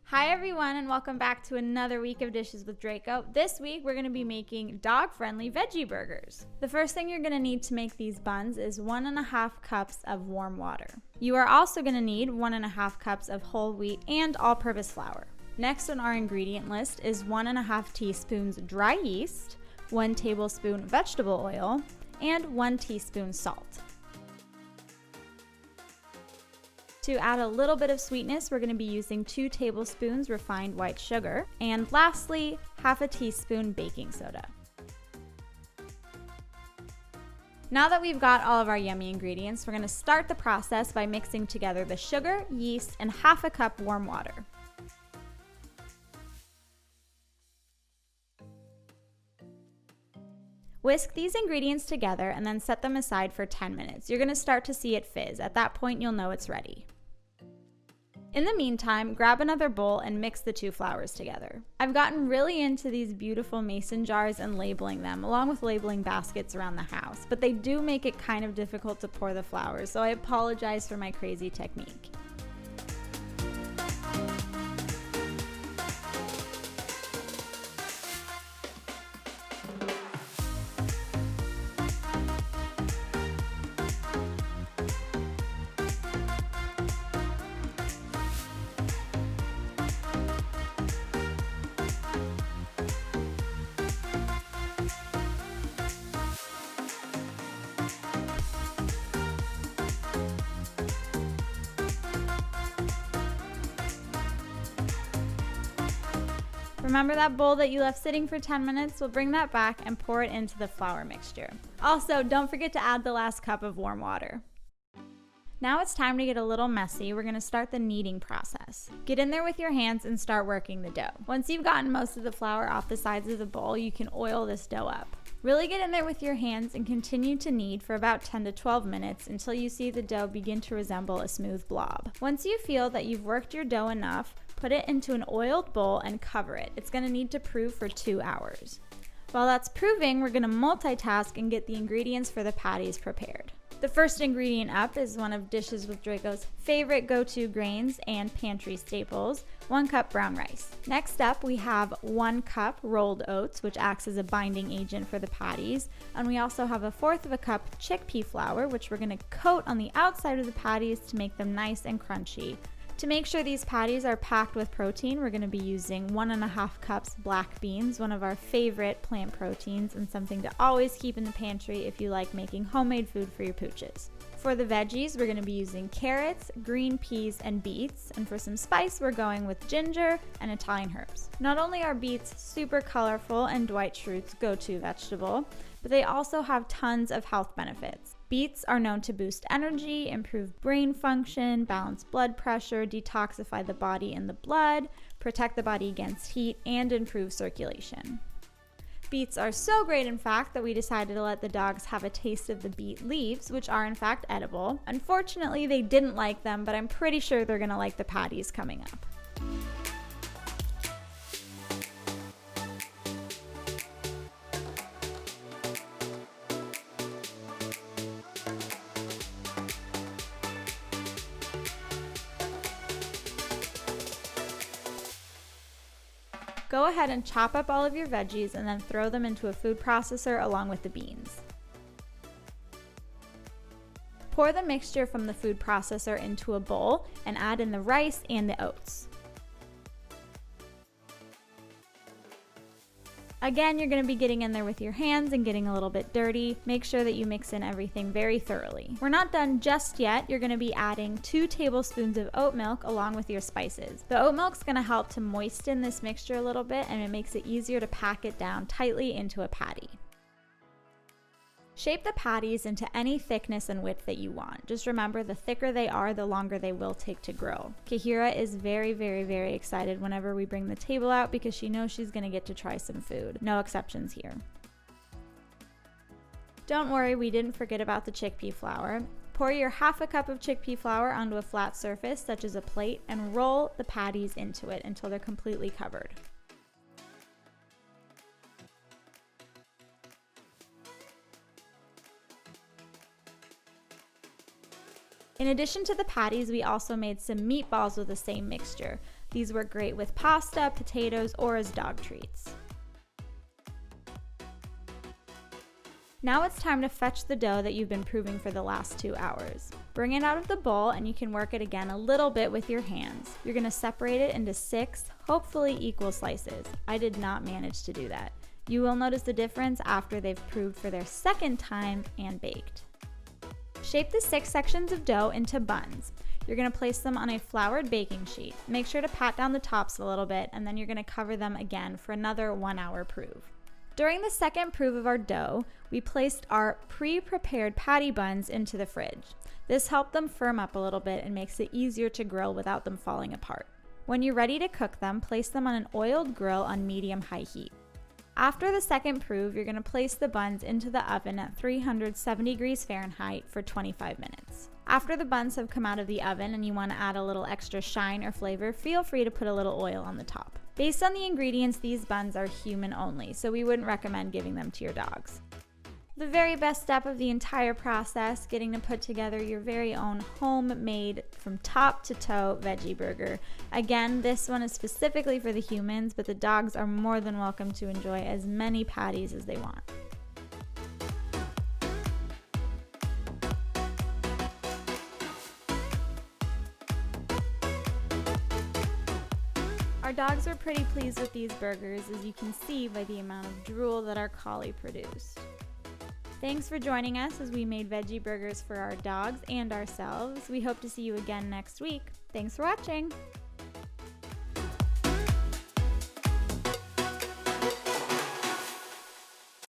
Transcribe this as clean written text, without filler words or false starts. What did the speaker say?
Hi everyone, and welcome back to another week of Dishes with Draco. This week we're going to be making dog-friendly veggie burgers. The first thing you're going to need to make these buns is 1.5 cups of warm water. You are also going to need 1.5 cups of whole wheat and all-purpose flour. Next on our ingredient list is 1.5 teaspoons dry yeast, 1 tablespoon vegetable oil, and 1 teaspoon salt. To add a little bit of sweetness, we're going to be using 2 tablespoons refined white sugar, and lastly, half a teaspoon baking soda. Now that we've got all of our yummy ingredients, we're going to start the process by mixing together the sugar, yeast, and half a cup warm water. Whisk these ingredients together and then set them aside for 10 minutes. You're going to start to see it fizz. At that point, you'll know it's ready. In the meantime, grab another bowl and mix the 2 flours together. I've gotten really into these beautiful mason jars and labeling them, along with labeling baskets around the house, but they do make it kind of difficult to pour the flours, so I apologize for my crazy technique. Remember that bowl that you left sitting for 10 minutes? We'll bring that back and pour it into the flour mixture. Also, don't forget to add the last cup of warm water. Now it's time to get a little messy. We're going to start the kneading process. Get in there with your hands and start working the dough. Once you've gotten most of the flour off the sides of the bowl, you can oil this dough up. Really get in there with your hands and continue to knead for about 10 to 12 minutes until you see the dough begin to resemble a smooth blob. Once you feel that you've worked your dough enough, put it into an oiled bowl and cover it. It's going to need to prove for 2 hours. While that's proving, we're going to multitask and get the ingredients for the patties prepared. The first ingredient up is one of Dishes with Draco's favorite go-to grains and pantry staples, 1 cup brown rice. Next up, we have 1 cup rolled oats, which acts as a binding agent for the patties. And we also have 1/4 cup chickpea flour, which we're going to coat on the outside of the patties to make them nice and crunchy. To make sure these patties are packed with protein, we're going to be using 1.5 cups black beans, one of our favorite plant proteins and something to always keep in the pantry if you like making homemade food for your pooches. For the veggies, we're going to be using carrots, green peas, and beets, and for some spice, we're going with ginger and Italian herbs. Not only are beets super colorful and Dwight Schrute's go-to vegetable, but they also have tons of health benefits. Beets are known to boost energy, improve brain function, balance blood pressure, detoxify the body and the blood, protect the body against heat, and improve circulation. Beets are so great, in fact, that we decided to let the dogs have a taste of the beet leaves, which are in fact edible. Unfortunately, they didn't like them, but I'm pretty sure they're gonna like the patties coming up. Go ahead and chop up all of your veggies and then throw them into a food processor along with the beans. Pour the mixture from the food processor into a bowl and add in the rice and the oats. Again, you're going to be getting in there with your hands and getting a little bit dirty. Make sure that you mix in everything very thoroughly. We're not done just yet. You're going to be adding 2 tablespoons of oat milk along with your spices. The oat milk's going to help to moisten this mixture a little bit, and it makes it easier to pack it down tightly into a patty. Shape the patties into any thickness and width that you want. Just remember, the thicker they are, the longer they will take to grill. Kahira is very, very, very excited whenever we bring the table out because she knows she's gonna get to try some food. No exceptions here. Don't worry, we didn't forget about the chickpea flour. Pour your 1/2 cup of chickpea flour onto a flat surface, such as a plate, and roll the patties into it until they're completely covered. In addition to the patties, we also made some meatballs with the same mixture. These work great with pasta, potatoes, or as dog treats. Now it's time to fetch the dough that you've been proving for the last 2 hours. Bring it out of the bowl and you can work it again a little bit with your hands. You're going to separate it into 6, hopefully equal slices. I did not manage to do that. You will notice the difference after they've proved for their second time and baked. Shape the 6 sections of dough into buns. You're going to place them on a floured baking sheet. Make sure to pat down the tops a little bit, and then you're going to cover them again for another 1-hour prove. During the second prove of our dough, we placed our pre-prepared patty buns into the fridge. This helped them firm up a little bit and makes it easier to grill without them falling apart. When you're ready to cook them, place them on an oiled grill on medium-high heat. After the second prove, you're going to place the buns into the oven at 370 degrees Fahrenheit for 25 minutes. After the buns have come out of the oven and you want to add a little extra shine or flavor, feel free to put a little oil on the top. Based on the ingredients, these buns are human only, so we wouldn't recommend giving them to your dogs. The very best step of the entire process, getting to put together your very own homemade from top to toe veggie burger. Again, this one is specifically for the humans, but the dogs are more than welcome to enjoy as many patties as they want. Our dogs were pretty pleased with these burgers, as you can see by the amount of drool that our collie produced. Thanks for joining us as we made veggie burgers for our dogs and ourselves. We hope to see you again next week. Thanks for watching!